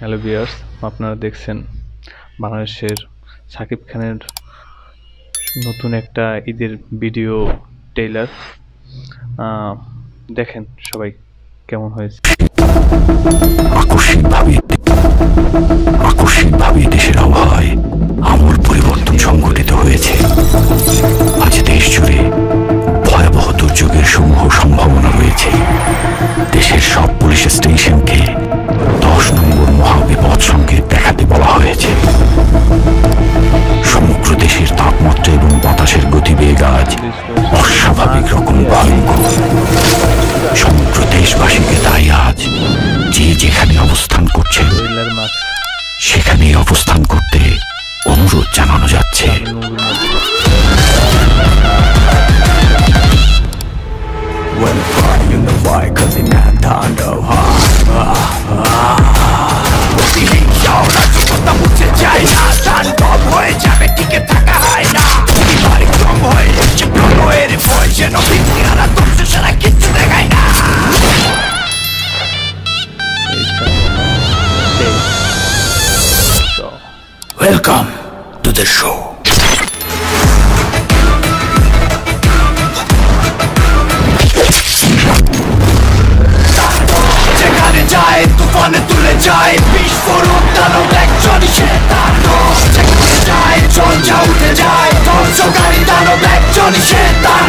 Hello viewers, আপনারা দেখছেন বাংলাদেশের সাকিব খানের নতুন একটা ঈদের ভিডিও ট্রেইলার। দেখেন সবাই কেমন হয়েছে। আকস্মিকভাবে দেশের আবহাওয়ায় আমূল পরিবর্তন সংঘটিত হয়েছে। আজ দেশ জুড়ে ভয়াবহ দুর্যোগের সমূহ সম্ভাবনা রয়েছে। দেশের সব পুলিশ স্টেশনকে 10 নম্বর মহাবিপদ সংকেত দেখাতে বলা হয়েছে। সমগ্র দেশের তাপমাত্রা এবং বাতাসের গতিবেগ আজ অস্বাভাবিক রকম ভয়ঙ্কর। সমগ্র দেশবাসীকে তাই আজ যে যেখানে অবস্থান করছেন সেখানেই অবস্থান করতে অনুরোধ জানানো যাচ্ছে। Welcome to the show. যেখানে যায় তুফানে তুলে যায় বিস্ফোরক দানব একজনই শেতান। যেখানে যায় ঝঞ্ঝা উঠে যায় ধ্বংসকারী দানব একজনই শেতান।